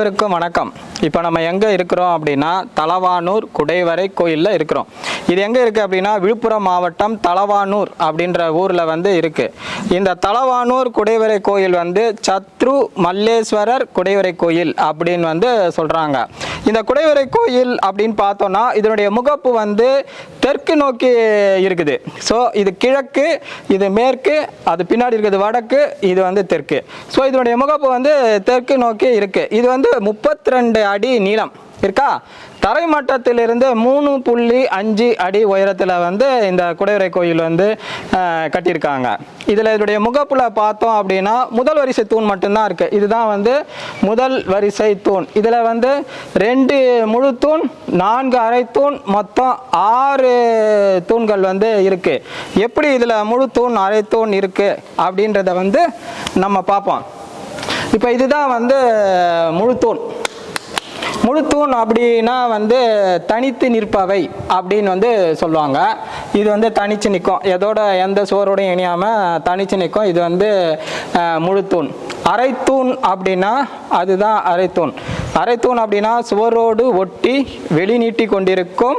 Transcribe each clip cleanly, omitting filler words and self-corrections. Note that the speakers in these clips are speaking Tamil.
அனைவருக்கும் வணக்கம். இப்போ நம்ம எங்கே இருக்கிறோம் அப்படின்னா தலவானூர் குடைவரை கோயிலில் இருக்கிறோம். இது எங்கே இருக்குது அப்படின்னா விழுப்புரம் மாவட்டம் தலவானூர் அப்படின்ற ஊரில் இருக்குது. இந்த தலவானூர் குடைவரை கோயில் சத்ரு மல்லேஸ்வரர் குடைவரை கோயில் அப்படின்னு சொல்கிறாங்க. இந்த குடைவரை கோயில் அப்படின்னு பார்த்தோன்னா இதனுடைய முகப்பு தெற்கு நோக்கி இருக்குது. ஸோ இது கிழக்கு, இது மேற்கு, அது பின்னாடி இருக்கிறது வடக்கு, இது தெற்கு. ஸோ இதனுடைய முகப்பு தெற்கு நோக்கி இருக்குது. இது 32 அடி நீளம் இருக்கா. தரைமட்டத்திலிருந்து 3.5 அடி உயரத்தில் இந்த குடைவரை கோயில் கட்டியிருக்காங்க. இதில் இதனுடைய முகப்பில் பார்த்தோம் அப்படின்னா முதல் வரிசை தூண் மட்டும்தான் இருக்குது. இதுதான் முதல் வரிசை தூண். இதில் 2 முழு தூண், 4 அரை தூண், மொத்தம் 6 தூண்கள் இருக்குது. எப்படி இதில் முழு தூண் அரை தூண் இருக்குது அப்படின்றத நம்ம பார்ப்போம். இப்போ இதுதான் முழு தூண். முழு தூண் அப்படின்னா தனித்து நிற்பவை அப்படின்னு சொல்லுவாங்க. இது தனிச்சு நிற்கும், எதோட எந்த சுவரோடையும் இணையாமல் தனிச்சு நிற்கும். இது முழு தூண். அரைத்தூண் அப்படின்னா அதுதான் அரைத்தூண். அரைத்தூண் அப்படின்னா சுவரோடு ஒட்டி வெளி நீட்டி கொண்டிருக்கும்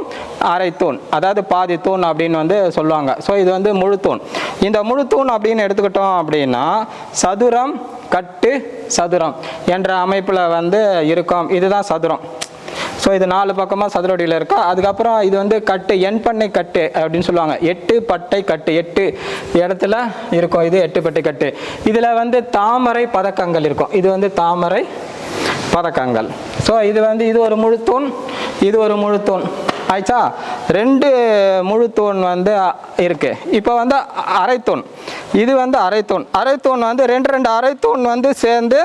அரைத்தூண், அதாவது பாதி தூண் அப்படின்னு சொல்லுவாங்க. ஸோ இது முழு தூண். இந்த முழு தூண் அப்படின்னு எடுத்துக்கிட்டோம் அப்படின்னா சதுரம் கட்டு சதுரம் என்ற அமைப்பில் இருக்கும். இதுதான் சதுரம். ஸோ இது 4 பக்கமாக சதுரடியில் இருக்கா. அதுக்கப்புறம் இது கட்டு, எண்பண்ணை கட்டு அப்படின்னு சொல்லுவாங்க. 8 பட்டை கட்டு, 8 இடத்துல இருக்கும். இது 8 பட்டை கட்டு. இதில் தாமரை பதக்கங்கள் இருக்கும். இது தாமரை பதக்கங்கள். ஸோ இது ஒரு முழு தூண், இது ஒரு முழு தூண் ஆயிடுச்சா. 2 முழு தூண் இருக்கு. இப்போ அரைத்தூண். இது அரைத்தூண். அரைத்தூண் 2 அரைத்தூண் சேர்ந்து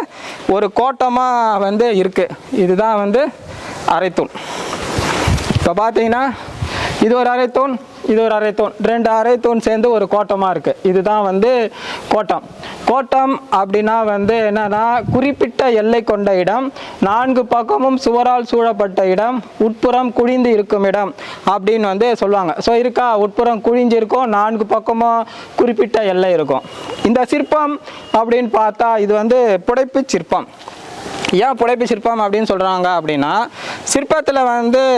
ஒரு கோட்டமாக இருக்கு. இதுதான் அரைத்தூண். இப்போ பார்த்தீங்கன்னா இது ஒரு அரைத்தூண், இது ஒரு அரைத்தூண், 2 அரைத்தூண் சேர்ந்து ஒரு கோட்டமாக இருக்குது. இதுதான் கோட்டம். கோட்டம் அப்படின்னா என்னன்னா குறிப்பிட்ட எல்லை கொண்ட இடம், 4 பக்கமும் சுவரால் சூழப்பட்ட இடம், உட்புறம் குழிந்து இருக்கும் இடம் அப்படின்னு சொல்லுவாங்க. ஸோ இருக்கா, உட்புறம் குழிஞ்சு இருக்கும், 4 பக்கமும் குறிப்பிட்ட எல்லை இருக்கும். இந்த சிற்பம் அப்படின்னு பார்த்தா இது புடைப்பு சிற்பம். ஏன் புடைப்பு சிற்பம் அப்படின்னு சொல்கிறாங்க அப்படின்னா சிற்பத்தில்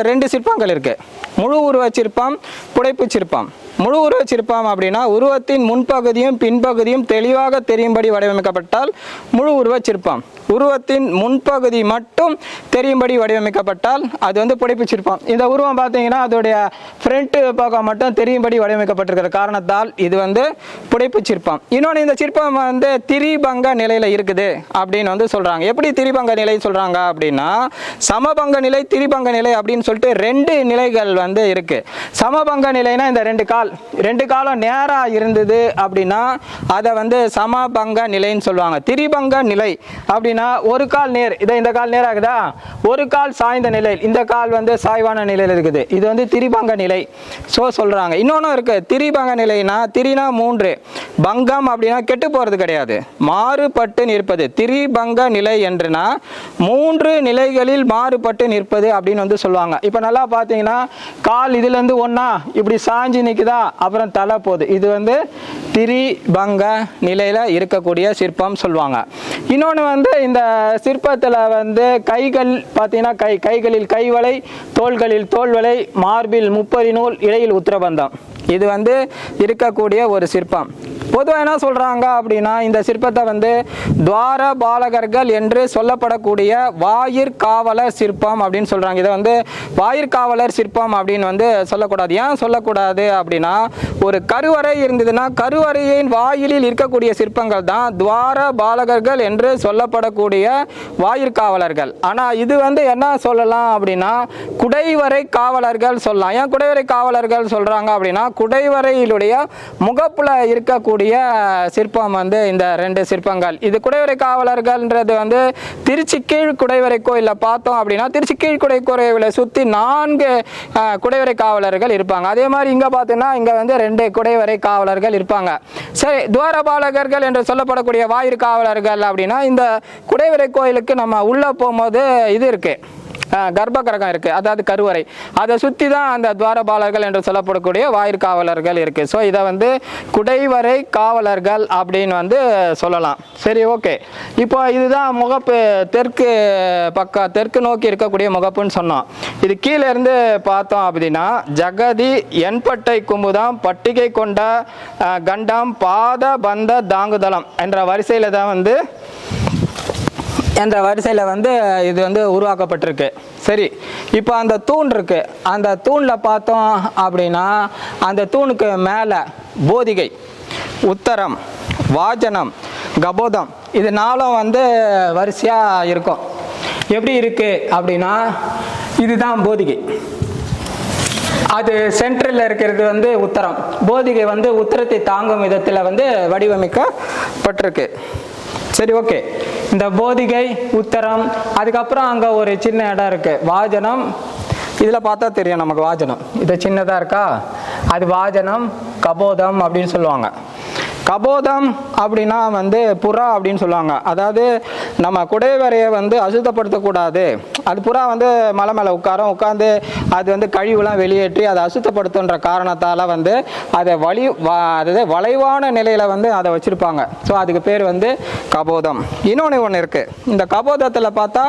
2 சிற்பங்கள் இருக்குது. முழு உருவ சிற்பம், புடைப்பு சிற்பம். முழு உருவ சிற்பம் அப்படின்னா உருவத்தின் முன்பகுதியும் பின்பகுதியும் தெளிவாக தெரியும்படி வடிவமைக்கப்பட்டால் முழு உருவ சிற்பம். உருவத்தின் முன்பகுதி மட்டும் தெரியும்படி வடிவமைக்கப்பட்டால் அது புடைப்பு சிற்பம். இந்த உருவம் பார்த்தீங்கன்னா அதோடைய ஃப்ரண்ட் பக்கம் மட்டும் தெரியும்படி வடிவமைக்கப்பட்டிருக்கிற காரணத்தால் இது புடைப்பு சிற்பம். இன்னொன்று, இந்த சிற்பம் திரிபங்க நிலையில் இருக்குது அப்படின்னு சொல்கிறாங்க. எப்படி திரிபங்க நிலை சொல்கிறாங்க அப்படின்னா சமபங்க நிலை, திரிபங்க நிலை அப்படின்னு சொல்லிட்டு 2 நிலைகள் இருக்கு. சமபங்க நிலைனா இந்த 2 காலம் நேராக இருந்தது அப்படின்னா அதை சமபங்க நிலைன்னு சொல்லுவாங்க. திரிபங்க நிலை அப்படின்னா ஒரு கால் நேர், இந்த கால் நேராகுதா, ஒரு கால் சாய்ந்த நிலையில், இந்த கால் சாய்வான நிலையில் இருக்குது. இது திரிபங்க நிலை. சொல்றாங்க. இன்னொன்னும் இருக்கு. திரிபங்க நிலைனா, திரினா 3, பங்கம் அப்படின்னா கெட்டு போறது கிடையாது, மாறுபட்டு நிற்பது. திரிபங்க நிலை என்றுனா 3 நிலைகளில் மாறுபட்டு நிற்பது அப்படின்னு சொல்லுவாங்க. இப்போ நல்லா பார்த்தீங்கன்னா கால் இதுல இருந்து ஒன்னா இப்படி சாஞ்சி நிற்குதா, அப்புறம் தலை போகுது. இது திரிபங்க நிலையில இருக்கக்கூடிய சிற்பம் சொல்லுவாங்க. இன்னொன்று இந்த சிற்பத்தில் கைகள் பார்த்தீங்கன்னா கைகளில் கைவளை, தோள்களில் தோல்வளை, மார்பில் 30 நூல், இடையில் உத்திரபந்தம். இது இருக்கக்கூடிய ஒரு சிற்பம். பொதுவாக என்ன சொல்கிறாங்க அப்படின்னா இந்த சிற்பத்தை துவார பாலகர்கள் என்று சொல்லப்படக்கூடிய வாயிற்காவலர் சிற்பம் அப்படின்னு சொல்கிறாங்க. இதை வாயிற்காவலர் சிற்பம் அப்படின்னு சொல்லக்கூடாது. ஏன் சொல்லக்கூடாது அப்படின்னா ஒரு கருவறை இருந்ததுன்னா கருவறையின் வாயிலில் இருக்கக்கூடிய சிற்பங்கள் தான் துவார பாலகர்கள் என்று சொல்லப்படக்கூடிய வாயிற்காவலர்கள். ஆனால் இது என்ன சொல்லலாம் அப்படின்னா குடைவரை காவலர்கள் சொல்லலாம். ஏன் குடைவரை காவலர்கள் சொல்கிறாங்க அப்படின்னா குடைவரையிலுடைய முகப்புல இருக்கக்கூடிய சிற்பம் இந்த 2 சிற்பங்கள். இது குடைவரை காவலர்கள்ன்றது திருச்சி கீழ் குடைவரை கோயிலில் பார்த்தோம் அப்படின்னா திருச்சி கீழ் குடைவரை சுற்றி 4 குடைவரை காவலர்கள் இருப்பாங்க. அதே மாதிரி இங்கே பார்த்தீங்கன்னா இங்கே 2 குடைவரை காவலர்கள் இருப்பாங்க. சரி, துவாரபாலகர்கள் என்று சொல்லப்படக்கூடிய வாயிற் காவலர்கள் அப்படின்னா இந்த குடைவரை கோயிலுக்கு நம்ம உள்ளே போகும்போது இது இருக்கு, கர்ப்பகிரகம் இருக்குது, அதாவது கருவறை. அதை சுற்றி தான் அந்த துவாரபாலர்கள் என்று சொல்லப்படக்கூடிய வாயிற்காவலர்கள் இருக்குது. ஸோ இதை வந்து குடைவரை காவலர்கள் அப்படின்னு வந்து சொல்லலாம். சரி, ஓகே. இப்போ இதுதான் முகப்பு, தெற்கு நோக்கி இருக்கக்கூடிய முகப்புன்னு சொன்னோம். இது கீழே இருந்து பார்த்தோம் அப்படின்னா ஜகதி என்பட்டை குமுதம் பட்டிகை கொண்ட கண்டம் பாத பந்த தாங்குதளம் என்ற வரிசையில் தான் வந்து இது வந்து உருவாக்கப்பட்டிருக்கு. சரி, இப்போ அந்த தூண் இருக்கு. அந்த தூணில் பார்த்தோம் அப்படின்னா அந்த தூணுக்கு மேலே போதிகை, உத்தரம், வாஜனம், கபோதம் இது நாளும் வந்து வரிசையாக இருக்கும். எப்படி இருக்கு அப்படின்னா இதுதான் போதிகை, அது சென்ட்ரலில் இருக்கிறது வந்து உத்தரம். போதிகை வந்து உத்தரத்தை தாங்கும் விதத்தில் வந்து வடிவமைக்கப்பட்டிருக்கு. சரி, ஓகே. இந்த போதிகை, உத்தரம், அதுக்கப்புறம் அங்கே ஒரு சின்ன இடம் இருக்குது வாஜனம். இதில் பார்த்தா தெரியும் நமக்கு வாஜனம், இது சின்னதாக இருக்கா, அது வாஜனம். கபோதம் அப்படின்னு சொல்லுவாங்க. கபோதம் அப்படின்னா வந்து புறா அப்படின்னு சொல்லுவாங்க. அதாவது நம்ம குடைவரையை வந்து அசுத்தப்படுத்தக்கூடாது. அது புறா வந்து மலை மேலே உட்காந்து அது வந்து கழிவுலாம் வெளியேற்றி அதை அசுத்தப்படுத்துன்ற காரணத்தால் வந்து அதை அதாவது வளைவான நிலையில் வந்து அதை வச்சுருப்பாங்க. ஸோ அதுக்கு பேர் வந்து கபோதம். ஒன்று இருக்குது. இந்த கபோதத்தில் பார்த்தா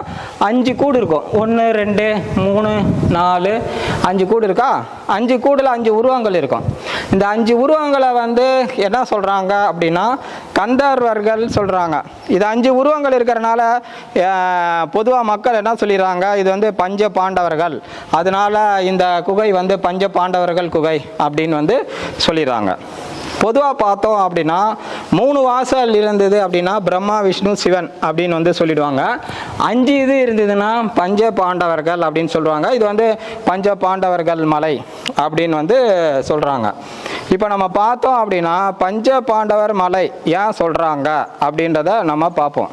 5 கூடு இருக்கும். 1 2 3 4 5 கூடு இருக்கா. 5 கூடில் 5 உருவங்கள் இருக்கும். இந்த 5 உருவங்களை வந்து என்ன சொல்கிறாங்க அப்படின்னா கந்தர்வர்கள் சொல்கிறாங்க. இது 5 உருவங்கள் இருக்கிறனால பொதுவாக மக்கள் என்ன சொல்லிடுறாங்க, இது வந்து பஞ்ச பாண்டவர்கள், அதனால இந்த குகை வந்து பஞ்ச பாண்டவர்கள் குகை அப்படின்னு வந்து சொல்லிடுறாங்க. பொதுவாக பார்த்தோம் அப்படின்னா 3 வாசல் இருந்தது அப்படின்னா பிரம்மா, விஷ்ணு, சிவன் அப்படின்னு வந்து சொல்லிடுவாங்க. 5 இது இருந்ததுன்னா பஞ்ச பாண்டவர்கள் அப்படின்னு சொல்லுவாங்க. இது வந்து பஞ்ச பாண்டவர்கள் மலை அப்படின்னு வந்து சொல்கிறாங்க. இப்போ நம்ம பார்த்தோம் அப்படின்னா பஞ்ச பாண்டவர் மலை ஏன் சொல்கிறாங்க அப்படின்றத நம்ம பார்ப்போம்.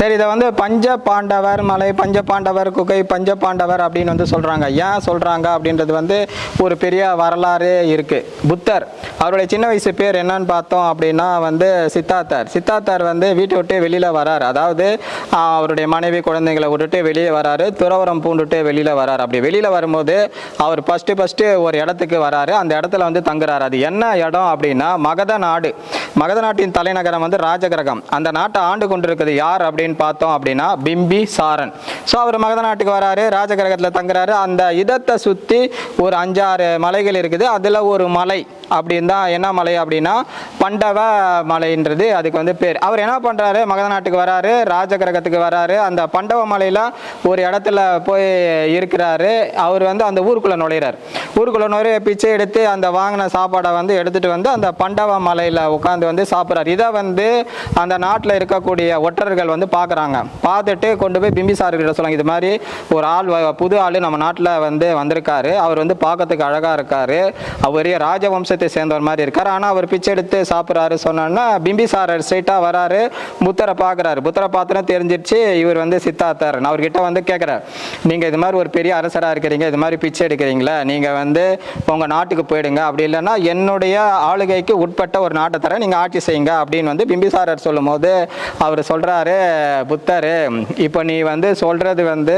சரி, இதை வந்து பஞ்ச பாண்டவர் மலை, பஞ்ச பாண்டவர் குகை, பஞ்ச பாண்டவர் அப்படின்னு வந்து சொல்கிறாங்க. ஏன் சொல்கிறாங்க அப்படின்றது வந்து ஒரு பெரிய வரலாறு இருக்குது. புத்தர் அவருடைய சின்ன வயசு பேர் என்னன்னு பார்த்தோம் அப்படின்னா வந்து சித்தார்த்தர் வந்து வீட்டை விட்டு வெளியில் வராரு. அதாவது அவருடைய மனைவி குழந்தைங்களை விட்டுட்டு வெளியே வராரு, துறவரம் பூண்டுட்டு வெளியில் வராரு. அப்படி வெளியில் வரும்போது அவர் ஃபஸ்ட்டு ஒரு இடத்துக்கு வராரு. அந்த இடத்துல வந்து தங்குறாரு. அது என்ன இடம் அப்படின்னா மகத நாடு. மகத நாட்டின் தலைநகரம் வந்து ராஜகிரகம். அந்த நாட்டை ஆண்டு கொண்டிருக்கிறது யார் அப்படின்னு பார்த்தோம் அப்படின்னா பிம்பிசாரன். ஸோ அவர் மகத நாட்டுக்கு வராரு, ராஜகிரகத்தில் தங்குறாரு. அந்த இடத்தை சுற்றி ஒரு 5-6 மலைகள் இருக்குது. அதில் ஒரு மலை அப்படின்னு தான் என்ன மலை அப்படின்னா பண்டவ மலைன்றது அதுக்கு வந்து பேர். அவர் என்ன பண்ணுறாரு, மகத நாட்டுக்கு வராரு, ராஜகிரகத்துக்கு வராரு. அந்த பண்டவ மலையில் ஒரு இடத்துல போய் இருக்கிறாரு. அவர் வந்து அந்த ஊருக்குள்ளே நுழையிறார். ஊருக்குள்ளே நுழைய பிச்சை எடுத்து அந்த வாங்கின சாப்பாடை வந்து எடுத்துகிட்டு வந்து அந்த பண்டவ மலையில் உட்காந்து வந்து சாப்பிட்றாரு. இதை வந்து அந்த நாட்டில் இருக்கக்கூடிய ஒற்றர்கள் வந்து பார்க்குறாங்க. பார்த்துட்டு கொண்டு போய் பிம்பிசாரர்கிட்ட சொல்லுவாங்க, இது மாதிரி ஒரு ஆள், புது ஆள் நம்ம நாட்டில் வந்து வந்திருக்காரு. அவர் வந்து பார்க்கறதுக்கு அழகாக இருக்காரு, அவரே ராஜவம்சத்தை சேர்ந்தவர் மாதிரி இருக்கார், ஆனால் அவர் பிச்சை எடுத்து சாப்பிட்றாரு சொன்னா பிம்பிசாரர் ஸ்ட்ரைட்டாக வராரு, புத்தரை பார்க்குறாரு. புத்தரை பார்த்துனா தெரிஞ்சிருச்சு இவர் வந்து சித்தார்த்தர். அவர்கிட்ட வந்து கேட்குறாரு, நீங்கள் இது மாதிரி ஒரு பெரிய அரசராக இருக்கிறீங்க, இது மாதிரி பிச்சை எடுக்கிறீங்களா, நீங்கள் வந்து உங்கள் நாட்டுக்கு போயிடுங்க, அப்படி இல்லைன்னா என்னுடைய ஆளுகைக்கு உட்பட்ட ஒரு நாட்டை தர நீங்கள் ஆட்சி செய்யுங்க அப்படின்னு வந்து பிம்பிசாரர் சொல்லும் போது அவர் சொல்கிறாரு, புத்தர், இப்போ நீ வந்து சொல்றது வந்து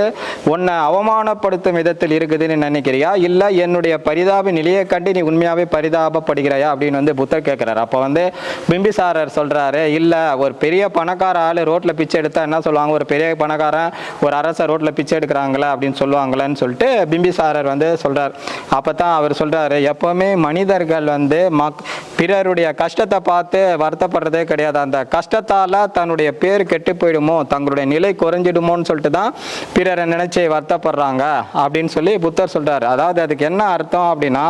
உன்னை அவமானப்படுத்தும் விதத்தில் இருக்குதுன்னு நினைக்கிறியா, இல்லை என்னுடைய பரிதாப நிலையை கண்டு நீ உண்மையாகவே பரிதாபப்படுகிறாயா அப்படின்னு வந்து புத்தர் கேட்குறாரு. அப்போ வந்து பிம்பிசாரர் சொல்கிறாரு, இல்லை ஒரு பெரிய பணக்கார ஆள் ரோட்டில் பிச்சை எடுத்தால் என்ன சொல்லுவாங்க, ஒரு பெரிய பணக்காரன் ஒரு அரசர் ரோட்டில் பிச்சை எடுக்கிறாங்களே அப்படின்னு சொல்லுவாங்களேன்னு சொல்லிட்டு பிம்பிசாரர் வந்து சொல்கிறார். அப்போ தான் அவர் சொல்கிறாரு, எப்போவுமே மனிதர்கள் வந்து பிறருடைய கஷ்டத்தை பார்த்து வருத்தப்படுறதே கிடையாது. அந்த கஷ்டத்தால் தன்னுடைய பேர் கெட்டு போயிடுமோ, தங்களுடைய நிலை குறைஞ்சிடுமோன்னு சொல்லிட்டு தான் பிறரை நினைச்சு வருத்தப்படுறாங்க அப்படின்னு சொல்லி புத்தர் சொல்றாரு. அதாவது அதுக்கு என்ன அர்த்தம் அப்படின்னா,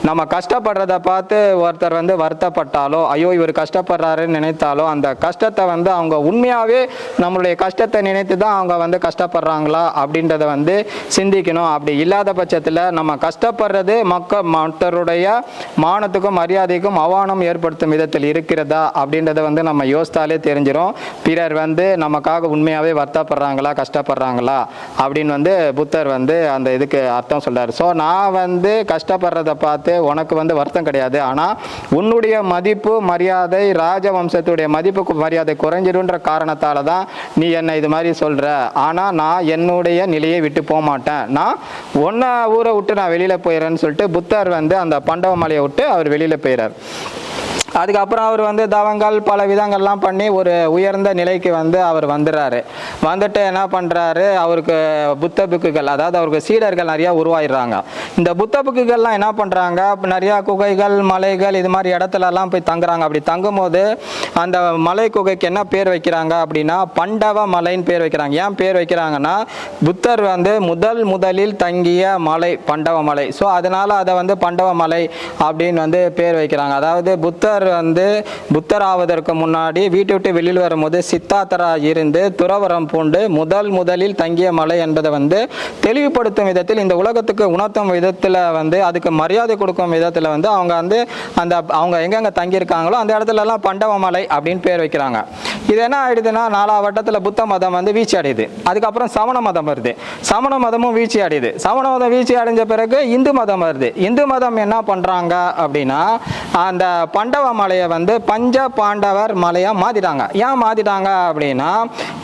நம்ம கஷ்டப்படுறத பார்த்து ஒருத்தர் வந்து வருத்தப்பட்டாலோ, ஐயோ இவர் கஷ்டப்படுறாருன்னு நினைத்தாலோ, அந்த கஷ்டத்தை வந்து அவங்க உண்மையாகவே நம்மளுடைய கஷ்டத்தை நினைத்து தான் அவங்க வந்து கஷ்டப்படுறாங்களா அப்படின்றத வந்து சிந்திக்கணும். அப்படி இல்லாத பட்சத்தில் நம்ம கஷ்டப்படுறது மற்றவருடைய மானத்துக்கும் மரியாதைக்கும் அவமானம் ஏற்படுத்தும் விதத்தில் இருக்கிறதா அப்படின்றத வந்து நம்ம யோசித்தாலே தெரிஞ்சிடும். பிறர் வந்து நமக்காக உண்மையாகவே வருத்தப்படுறாங்களா கஷ்டப்படுறாங்களா அப்படின்னு வந்து புத்தர் வந்து அந்த இதுக்கு அர்த்தம் சொல்றாரு. ஸோ நான் வந்து கஷ்டப்படுறத பார்த்து உனக்கு வந்து வருத்தம் கிடையாது, ஆனால் உன்னுடைய மதிப்பு மரியாதை ராஜவம்சத்துடைய மதிப்பு மரியாதை குறைஞ்சிடுன்ற காரணத்தால் தான் நீ என்னை இது மாதிரி சொல்கிற. ஆனால் நான் என்னுடைய நிலையை விட்டு போக மாட்டேன், நான் ஒன்றை ஊரை விட்டு நான் வெளியில் போயிடுறேன்னு சொல்லிட்டு புத்தர் வந்து அந்த பண்டவ மலையை விட்டு அவர் வெளியில் போயிறார். அதுக்கப்புறம் அவர் வந்து தவங்கள் பல விதங்கள்லாம் பண்ணி ஒரு உயர்ந்த நிலைக்கு வந்து அவர் வந்துடுறாரு. வந்துட்டு என்ன பண்ணுறாரு, அவருக்கு புத்த புக்குகள், அதாவது அவருக்கு சீடர்கள் நிறையா உருவாயிடுறாங்க. இந்த புத்த புக்குகள்லாம் என்ன பண்ணுறாங்க, நிறையா குகைகள் மலைகள் இது மாதிரி இடத்துலலாம் போய் தங்குறாங்க. அப்படி தங்கும்போது அந்த மலை குகைக்கு என்ன பேர் வைக்கிறாங்க அப்படின்னா பண்டவ மலைன்னு பேர் வைக்கிறாங்க. ஏன் பேர் வைக்கிறாங்கன்னா, புத்தர் வந்து முதலில் தங்கிய மலை பண்டவ மலை. ஸோ அதனால் அதை வந்து பண்டவ மலை அப்படின்னு வந்து பேர் வைக்கிறாங்க. அதாவது புத்தர் வந்து புத்தர் ஆவதற்கு முன்னாடி வீட்டை விட்டு வெளியில் வரும்போது சித்தார்த்தரா இருந்து துறவரம் பூண்டு முதலில் தங்கிய மலை என்பதை வந்து தெளிவுபடுத்தும் விதத்தில், இந்த உலகத்துக்கு உணர்த்தும் விதத்தில் வந்து அதுக்கு மரியாதை கொடுக்கும் விதத்தில் வந்து அவங்க வந்து அவங்க எங்கெங்க தங்கியிருக்காங்களோ அந்த இடத்துலலாம் பண்டவ மலை அப்படின்னு பேர் வைக்கிறாங்க. இது என்ன ஆயிடுதுன்னா, 4ஆம் வட்டத்தில் புத்த மதம் வந்து வீழ்ச்சி அடையுது. அதுக்கப்புறம் சமண மதம் வருது, சமண மதமும் வீழ்ச்சி அடையுது. சமண மதம் வீழ்ச்சி அடைஞ்ச பிறகு இந்து மதம் வருது. இந்து மதம் என்ன பண்ணுறாங்க அப்படின்னா, அந்த பண்டவ மலையை வந்து பஞ்ச பாண்டவர் மலையாக மாற்றிட்டாங்க. ஏன் மாற்றிட்டாங்க அப்படின்னா,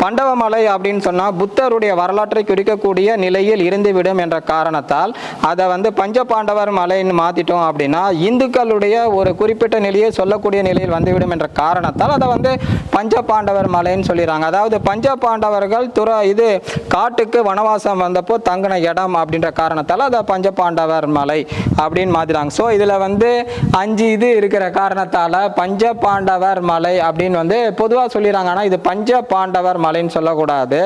பண்டவ மலை அப்படின்னு சொன்னால் புத்தருடைய வரலாற்றை குறிக்கக்கூடிய நிலையில் இருந்துவிடும் என்ற காரணத்தால் அதை வந்து பஞ்ச பாண்டவர் மலைன்னு மாற்றிட்டோம் அப்படின்னா இந்துக்களுடைய ஒரு குறிப்பிட்ட நிலையை சொல்லக்கூடிய நிலையில் வந்துவிடும் என்ற காரணத்தால் அதை வந்து பஞ்ச பாண்டவர் மலைன்னு சொல்லிடுறாங்க. அதாவது பஞ்ச பாண்டவர்கள் இது காட்டுக்கு வனவாசம் வந்தப்போ தங்கின இடம் அப்படின்ற காரணத்தால் அதை பஞ்ச பாண்டவர் மலை அப்படின்னு மாற்றிட்டாங்க. ஸோ இதில் வந்து 5 இது இருக்கிற காரணத்தால் பஞ்ச பாண்டவர் மலை அப்படின்னு வந்து பொதுவாக சொல்லிடுறாங்க. ஆனால் இது பஞ்ச பாண்டவர் மலைன்னு சொல்லக்கூடாது.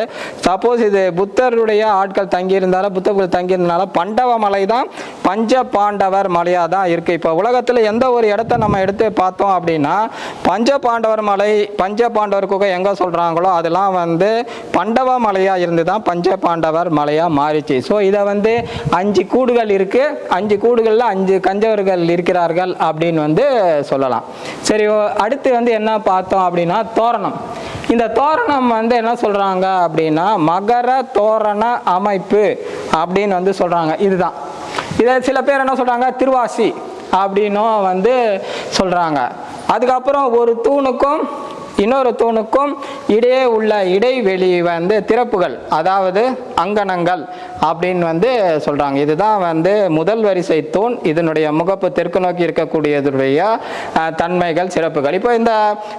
சப்போஸ் இது புத்தருடைய ஆட்கள் தங்கியிருந்தாலும் புத்தர்கள் தங்கியிருந்தனால பண்டவ மலை தான் பஞ்ச பாண்டவர் மலையாக தான் இருக்குது. இப்போ உலகத்தில் எந்த ஒரு இடத்த நம்ம எடுத்து பார்த்தோம் அப்படின்னா பஞ்ச பாண்டவர் மலை பஞ்ச பாண்டவர் குகை எங்கே சொல்கிறாங்களோ அதெல்லாம் வந்து பண்டவ மலையாக இருந்து தான் பஞ்ச பாண்டவர் மலையாக மாறிச்சு. ஸோ இதை வந்து 5 கூடுகள் இருக்குது, 5 கூடுகளில் 5 கஞ்சவர்கள் இருக்கிறார்கள் அப்படின்னு வந்து சொல்லலாம். சரி, அடுத்து வந்து என்ன பார்த்தோம் அப்படின்னா தோரணம். இந்த தோரணம் வந்து என்ன சொல்கிறாங்க அப்படின்னா மகர தோரண அமைப்பு அப்படின்னு வந்து சொல்கிறாங்க. இதுதான் இதை சில பேர் என்ன சொல்கிறாங்க திருவாசி அப்படின்னும் வந்து சொல்கிறாங்க. அதுக்கப்புறம் ஒரு தூணுக்கும் இன்னொரு தூணுக்கும் இடையே உள்ள இடைவெளி வந்து திறப்புகள், அதாவது அங்கணங்கள் அப்படின்னு வந்து சொல்கிறாங்க. இதுதான் வந்து முதல் வரிசை தூண். இதனுடைய முகப்பு தெற்கு நோக்கி இருக்கக்கூடியதுடைய தன்மைகள் சிறப்புகள். இப்போ இந்த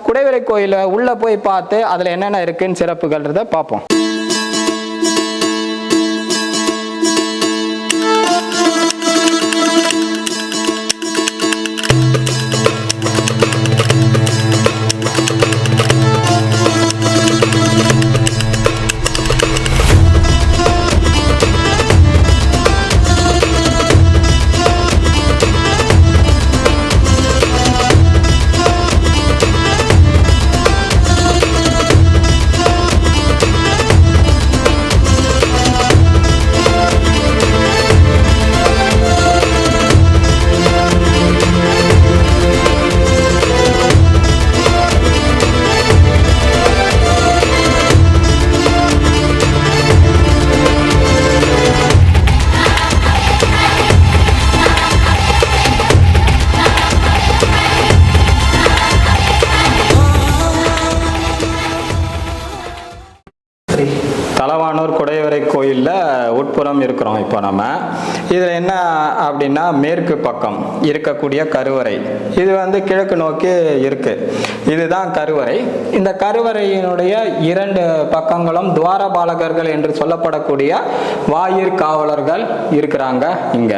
குடைவரை கோயிலை உள்ளே போய் பார்த்து அதில் என்னென்ன இருக்குன்னு சிறப்புகள்ன்றதை பார்ப்போம். தலவானூர் குடைவரை கோயிலில் உட்புறம் இருக்கிறோம். இப்போ நம்ம இதில் என்ன அப்படின்னா மேற்கு பக்கம் இருக்கக்கூடிய கருவறை, இது வந்து கிழக்கு நோக்கி இருக்கு. இதுதான் கருவறை. இந்த கருவறையினுடைய 2 பக்கங்களும் துவாரபாலகர்கள் என்று சொல்லப்படக்கூடிய வாயிற் காவலர்கள் இருக்கிறாங்க இங்க.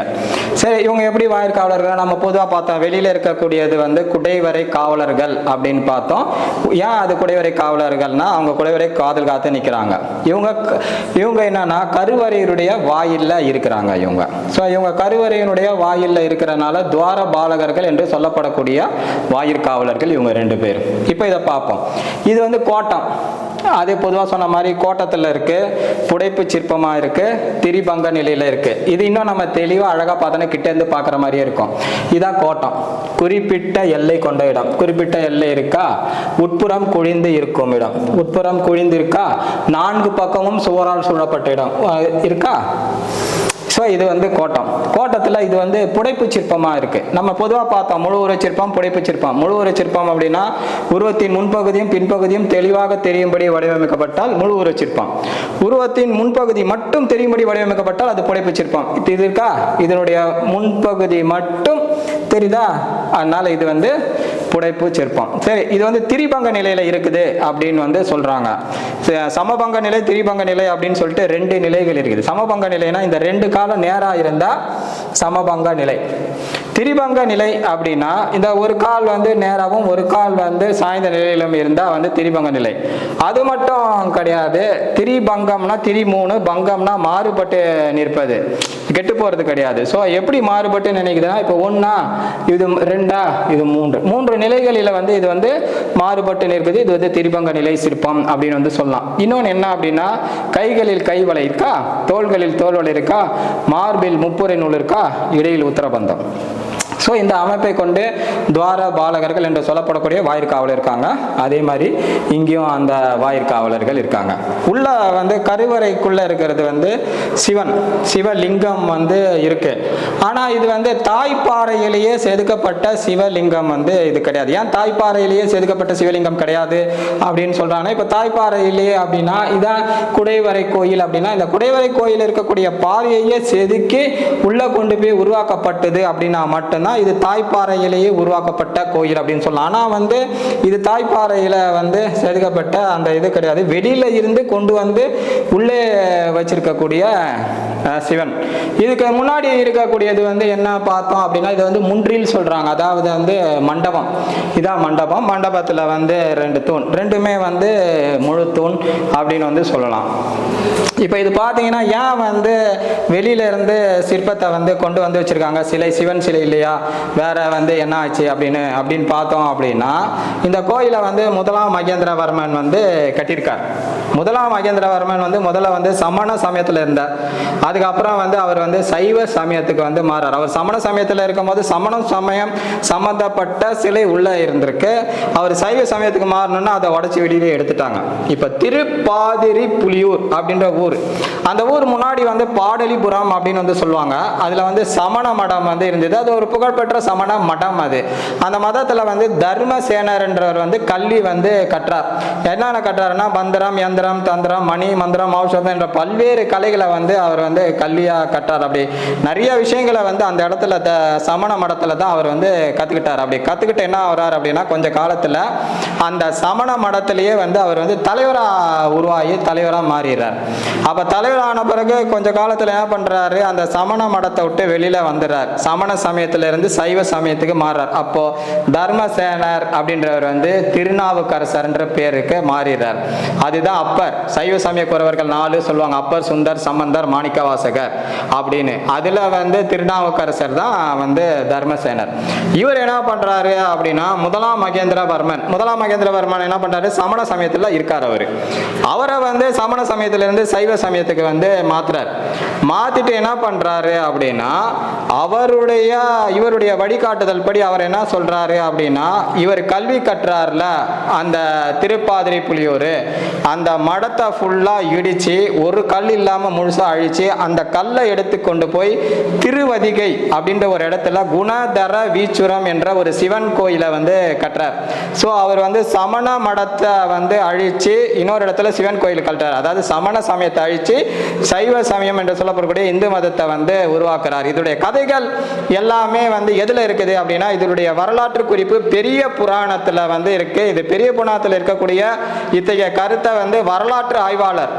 சரி, இவங்க எப்படி வாயிற் காவலர்கள்? நம்ம பொதுவாக பார்த்தோம், வெளியில இருக்கக்கூடியது வந்து குடைவரை காவலர்கள் அப்படின்னு பார்த்தோம். ஏன் அது குடைவரை காவலர்கள்னா அவங்க குடைவரை காதல் காத்து நிற்கிறாங்க. இவங்க என்னன்னா கருவறையினுடைய வாயில்ல இருக்கிறாங்க இவங்க. ஸோ இவங்க கருவறையினுடைய வாயில்ல இருக்கிறனால துவார பாலகர்கள் என்று சொல்லப்படக்கூடிய வாயிற்காவலர்கள் இவங்க 2 பேர். இப்போ இதை பார்ப்போம். இது வந்து கோட்டம். அதே பொதுவாக சொன்ன மாதிரி கோட்டத்தில் இருக்கு, புடைப்பு சிற்பமா இருக்கு, திரிபங்க நிலையில இருக்கு. இது இன்னும் நம்ம தெளிவாக அழகா பார்த்தோன்னா கிட்ட இருந்து பார்க்குற மாதிரியே இருக்கும். இதான் கோட்டம், குறிப்பிட்ட எல்லை கொண்ட இடம். குறிப்பிட்ட எல்லை இருக்கா? உட்புறம் குழிந்து இருக்கும் இடம். உட்புறம் குழிந்து இருக்கா? 4 பக்கமும் சுவரால் சூழப்பட்ட இடம் இருக்கா? ஸோ இது வந்து கோட்டம். கோட்டத்தில் இது வந்து புடைப்பு சிற்பமாக இருக்கு. நம்ம பொதுவாக பார்த்தோம் முழு உருவ சிற்பம், புடைப்பு சிற்பம். முழு உருவ சிற்பம் அப்படின்னா உருவத்தின் முன்பகுதியும் பின்பகுதியும் தெளிவாக தெரியும்படி வடிவமைக்கப்பட்டால் முழு உருவ சிற்பம். உருவத்தின் முன்பகுதி மட்டும் தெரியும்படி வடிவமைக்கப்பட்டால் அது புடைப்பு சிற்பம். இது இருக்கா? இதனுடைய முன்பகுதி மட்டும் தெரியுதா? அதனால இது வந்து புடைப்பு சிற்பம். சரி, இது வந்து திரிபங்க நிலையில இருக்குது அப்படின்னு வந்து சொல்றாங்க. சமபங்க நிலை, திரிபங்க நிலை அப்படின்னு சொல்லிட்டு 2 நிலைகள் இருக்குது. சமபங்க நிலைனா இந்த 2 காலம் நேரா இருந்தா சமபங்க நிலை. திரிபங்க நிலை அப்படின்னா இந்த ஒரு கால் வந்து நேராகவும் ஒரு கால் வந்து சாய்ந்த நிலையிலும் இருந்தா வந்து திரிபங்க நிலை. அது மட்டும் கிடையாது. திரிபங்கம்னா திரி 3, பங்கம்னா மாறுபட்டு நிற்பது, கெட்டு போறது கிடையாது. ஸோ எப்படி மாறுபட்டு நினைக்குதுன்னா இப்போ 1, இது 2, இது 3 நிலைகளில் வந்து இது வந்து மாறுபட்டு நிற்பது. இது வந்து திரிபங்க நிலை சிற்பம் அப்படின்னு வந்து சொல்லலாம். இன்னொன்று என்ன அப்படின்னா கைகளில் கைவளை இருக்கா, தோள்களில் தோல்வளை இருக்கா, மார்பில் முப்புரை நூல் இருக்கா, இடையில் உத்தரபந்தம். ஸோ இந்த அமைப்பை கொண்டு துவார பாலகர்கள் என்று சொல்லப்படக்கூடிய வாயிற்காவலர் இருக்காங்க. அதே மாதிரி இங்கேயும் அந்த வாயிற்காவலர்கள் இருக்காங்க. உள்ள வந்து கருவறைக்குள்ள இருக்கிறது வந்து சிவன், சிவலிங்கம் வந்து இருக்கு. ஆனால் இது வந்து தாய்ப்பாறையிலேயே செதுக்கப்பட்ட சிவலிங்கம் வந்து இது கிடையாது. ஏன் தாய்ப்பாறையிலேயே செதுக்கப்பட்ட சிவலிங்கம் கிடையாது அப்படின்னு சொல்றாங்க. இப்போ தாய்ப்பாறையிலேயே அப்படின்னா இதான் குடைவரை கோயில் அப்படின்னா இந்த குடைவரை கோயில் இருக்கக்கூடிய பாறையையே செதுக்கி உள்ள கொண்டு போய் உருவாக்கப்பட்டது அப்படின்னா மட்டும்தான் இது தாய்ப்பாறையிலேயே உருவாக்கப்பட்ட கோயில் அப்படின்னு சொல்லலாம். ஆனால் வந்து இது தாய்ப்பாறையில வந்து செதுக்கப்பட்ட அந்த இது கிடையாது. வெளியில இருந்து கொண்டு வந்து உள்ளே வச்சிருக்கக்கூடிய சிவன். இதுக்கு முன்னாடி இருக்கக்கூடியது வந்து என்ன பார்த்தோம் அப்படின்னா இது வந்து முன்றில் சொல்றாங்க. அதாவது வந்து மண்டபம். இதான் மண்டபம். மண்டபத்தில் வந்து 2 தூண், 2மே வந்து முழு தூண் அப்படின்னு வந்து சொல்லலாம். இப்போ இது பார்த்தீங்கன்னா ஏன் வந்து வெளியில இருந்து சிற்பத்தை வந்து கொண்டு வந்து வச்சிருக்காங்க? சிலை, சிவன் சிலை இல்லையா, வேற வந்து என்ன ஆச்சு அப்படின்னு பார்த்தோம் அப்படின்னா இந்த கோயிலை வந்து 1ஆம் மகேந்திரவர்மன் வந்து கட்டியிருக்கார். 1ஆம் மகேந்திரவர்மன் வந்து முதல்ல வந்து சமண சமயத்தில் இருந்தார். அதுக்கப்புறம் வந்து அவர் வந்து சைவ சமயத்துக்கு வந்து மாறார். அவர் சமண சமயத்தில் இருக்கும்போது சமண சமயம் சம்பந்தப்பட்ட சிலை உள்ள இருந்திருக்கு. அவர் சைவ சமயத்துக்கு மாறணும்னா அதை உடச்சி வெளியிலே எடுத்துட்டாங்க. இப்போ திருப்பாதிரி புலியூர் அப்படின்ற ஊர், அந்த ஊர் முன்னாடி வந்து பாடலிபுரம் அப்படின்னு வந்து சொல்லுவாங்க. அதுல வந்து சமண மடம் வந்து இருந்தது. அது ஒரு புகழ்பெற்ற சமண மடம். அது அந்த மதத்துல வந்து தர்மசேனர் என்றவர் வந்து கல்வி வந்து கற்றார். என்னென்ன கற்றாருன்னா மந்திரம், யந்திரம், தந்திரம், மணி, மந்திரம், ஔஷதம் என்ற பல்வேறு கலைகளை வந்து அவர் வந்து கல்வியா கற்றார். அப்படி நிறைய விஷயங்களை வந்து அந்த இடத்துல சமண மடத்துல தான் அவர் வந்து கத்துக்கிட்டார். அப்படி கத்துக்கிட்டு என்ன ஆகிறார் அப்படின்னா கொஞ்ச காலத்துல அந்த சமண மடத்திலேயே வந்து அவர் வந்து தலைவரா உருவாகி தலைவரா மாறிடுறார். அப்ப தலைவரான பிறகு கொஞ்ச காலத்துல என்ன பண்றாரு, அந்த சமண மடத்தை விட்டு வெளியில வந்துடுறார். சமண சமயத்துல இருந்து சைவ சமயத்துக்கு மாறுறார். அப்போ தர்மசேனர் அப்படின்றவர் வந்து திருநாவுக்கரசர் என்ற பேருக்கு மாறிடுறார். அதுதான் அப்பர். சைவ சமய குறவர்கள் 4 சொல்லுவாங்க, அப்பர், சுந்தர், சம்பந்தர், மாணிக்கவாசகர் அப்படின்னு. அதுல வந்து திருநாவுக்கரசர் தான் வந்து தர்மசேனர். இவர் என்ன பண்றாரு அப்படின்னா 1ஆம் மகேந்திரவர்மன் என்ன பண்றாரு, சமண சமயத்துல இருக்கார். அவரை வந்து சமண சமயத்திலிருந்து சைவ சமயத்துக்கு வந்து மாத்துறார். மாத்திட்டு என்ன பண்றாரு அப்படின்னா இவருடைய வழிகாட்டுதல் படி அவர் என்ன சொல்றாரு அப்படின்னா இவர் கல்வி கற்றார்ல அந்த திருப்பாதிரி புலியூர், அந்த மடத்தை ஃபுல்லா இடிச்சு ஒரு கல் இல்லாமல் முழுசாக அழித்து அந்த கல்லை எடுத்து கொண்டு போய் திருவதிகை அப்படின்ற ஒரு இடத்துல குணதர வீச்சுரம் என்ற ஒரு சிவன் கோயிலை வந்து கட்டுறார். ஸோ அவர் வந்து சமண மடத்தை வந்து அழித்து இன்னொரு இடத்துல சிவன் கோயில் கட்டுறார். அதாவது சமண சமயத்தை அழித்து சைவ சமயம் என்று சொல்லப்படக்கூடிய இந்து மதத்தை வந்து உருவாக்குறார். இதனுடைய கதைகள் எல்லாமே வந்து எதில் இருக்குது அப்படின்னா இதனுடைய வரலாற்று குறிப்பு பெரிய புராணத்தில் வந்து இருக்கு. இது பெரிய புராணத்தில் இருக்கக்கூடிய இத்தகைய கருத்தை வந்து வரலாற்று ஆய்வாளர்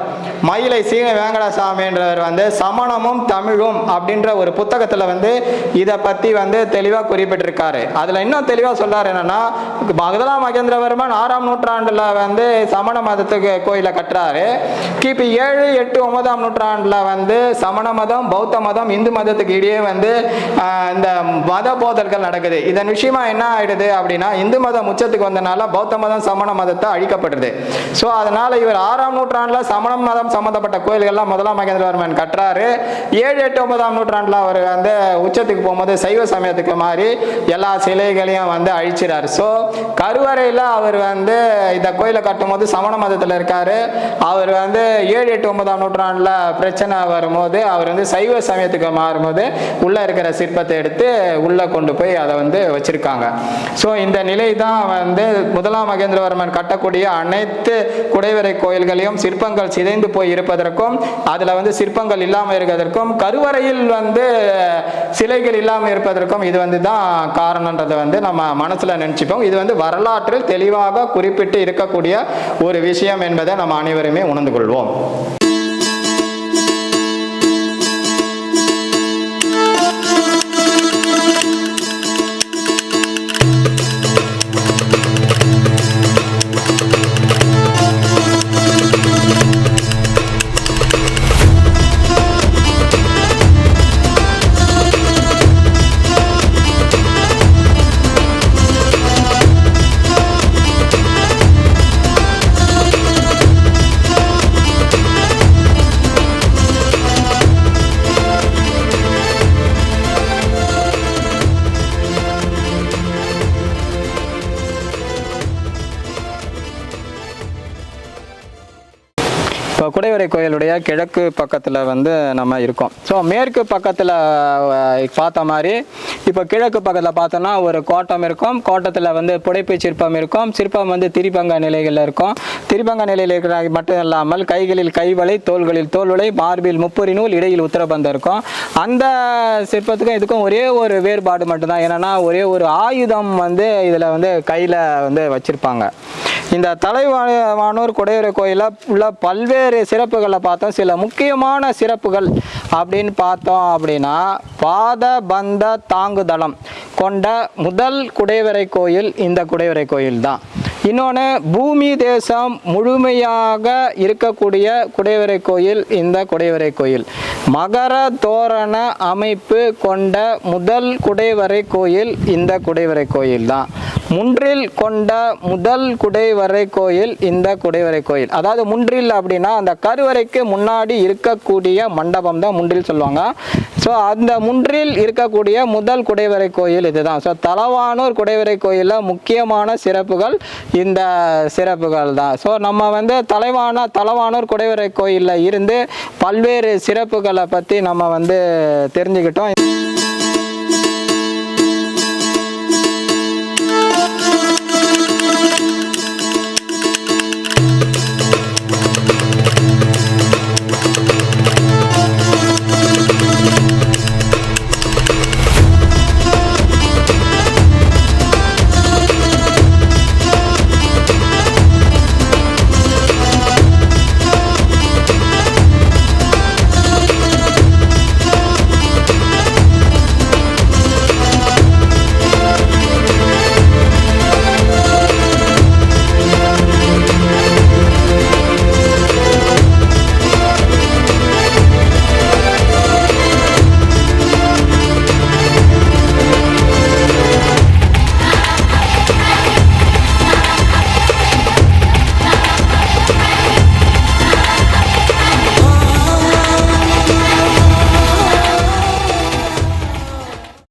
மயிலை சீன வேங்கடசாமி என்றவர் வந்து சமணமும் தமிழும் அப்படின்ற ஒரு புத்தகத்தில் வந்து இதை பற்றி வந்து தெளிவாக குறிப்பிட்டிருக்காரு. அதில் இன்னும் தெளிவாக சொல்றாரு என்னன்னா, முதலாம் மகேந்திரவர்மன் 6ஆம் நூற்றாண்டில் வந்து சமண மதத்துக்கு கோயிலை கட்டுறாரு. கிபி 7, 8, 9ஆம் நூற்றாண்டில் வந்து சமண மதம் பௌத்த மதம் இந்து மதத்துக்கு இடையே வந்து இந்த மத போதல்கள் நடக்குது. இதன் விஷயமா என்ன ஆயிடுது அப்படின்னா இந்து மதம் உச்சத்துக்கு வந்தனால பௌத்த மதம் சமண மதத்தை அழிக்கப்படுது. ஸோ அதனால இவர் 6ஆம் நூற்றாண்டில் சமண மதம் சம்பந்தப்பட்ட கோயில்கள்லாம் முதலாம் மகேந்திரவர்மன் கட்டுறாரு. 7, 8, 9ஆம் நூற்றாண்டில் அவர் வந்து உச்சத்துக்கு போகும்போது சைவ சமயத்துக்கு மாறி எல்லா சிலைகளையும் வந்து அழிச்சிறாரு. ஸோ கருவறையில் அவர் வந்து இந்த கோயிலை கட்டும் போது சமண மதத்தில் இருக்காரு. அவர் வந்து 7, 8, 9ஆம் நூற்றாண்டில் பிரச்சனை வரும்போது அவர் வந்து சைவ சமயத்துக்கு மாறும்போது உள்ள இருக்கிற சிற்பத்தை எடுத்து உள்ள கொண்டு போய் அதை வந்து வச்சிருக்காங்க. ஸோ இந்த நிலை தான் வந்து முதலாம் மகேந்திரவர்மன் கட்டக்கூடிய அனைத்து குடைவரை கோயில்களையும் சிற்பங்கள் சிதைந்து போய் இருப்பதற்கும் அதுல வந்து சிற்பங்கள் இல்லாமல் இருக்கிறதற்கும் கருவறையில் வந்து சிலைகள் இல்லாமல் இருப்பதற்கும் இது வந்து தான் காரணன்றதை வந்து நம்ம மனசுல நினைச்சுப்போம். இது வந்து வரலாற்றில் தெளிவாக குறிப்பிட்டு இருக்கக்கூடிய ஒரு விஷயம் என்பதை நம்ம அனைவருமே உணர்ந்து கொள்வோம். இப்போ குடைவரை கோயிலுடைய கிழக்கு பக்கத்தில் வந்து நம்ம இருக்கோம். ஸோ மேற்கு பக்கத்தில் பார்த்த மாதிரி இப்போ கிழக்கு பக்கத்தில் பார்த்தோன்னா ஒரு கோட்டம் இருக்கும். கோட்டத்தில் வந்து புடைப்பு சிற்பம் இருக்கும். சிற்பம் வந்து திரிபங்க நிலைகளில் இருக்கும். திரிபங்க நிலையில் இருக்கிற மட்டும் இல்லாமல் கைகளில் கைவளை, தோள்களில் தோல்வளை, மார்பில் முப்புரி நூல், இடையில் உத்தரபந்தம் இருக்கும். அந்த சிற்பத்துக்கும் இதுக்கும் ஒரே ஒரு வேறுபாடு மட்டும்தான். என்னென்னா ஒரே ஒரு ஆயுதம் வந்து இதில் வந்து கையில் வந்து வச்சுருப்பாங்க. இந்த தலைவானூர் குடைவரை கோயிலில் உள்ள பல்வேறு சிறப்புகளை பார்த்தோம். சில முக்கியமான சிறப்புகள் அப்படின்னு பார்த்தோம் அப்படின்னா பாத பந்த தாங்குதளம் கொண்ட முதல் குடைவரை கோயில் இந்த குடைவரை கோயில் தான். இன்னொன்று பூமி தேசம் முழுமையாக இருக்கக்கூடிய குடைவரை கோயில் இந்த குடைவரை கோயில். மகர தோரண அமைப்பு கொண்ட முதல் குடைவரை கோயில் இந்த குடைவரை கோயில் தான். முன்றில் கொண்ட முதல் குடைவரை கோயில் இந்த குடைவரை கோயில். அதாவது முன்றில் அப்படின்னா அந்த கருவறைக்கு முன்னாடி இருக்கக்கூடிய மண்டபம் தான் முன்றில் சொல்லுவாங்க. ஸோ அந்த முன்றில் இருக்கக்கூடிய முதல் குடைவரை கோயில் இதுதான். ஸோ தலவானூர் குடைவரை கோயிலில் முக்கியமான சிறப்புகள் இந்த சிறப்புகள் தான். ஸோ நம்ம வந்து தலவானூர் குடைவரை கோயிலில் இருந்து பல்வேறு சிறப்புகளை பற்றி நம்ம வந்து தெரிஞ்சுக்கிட்டோம்.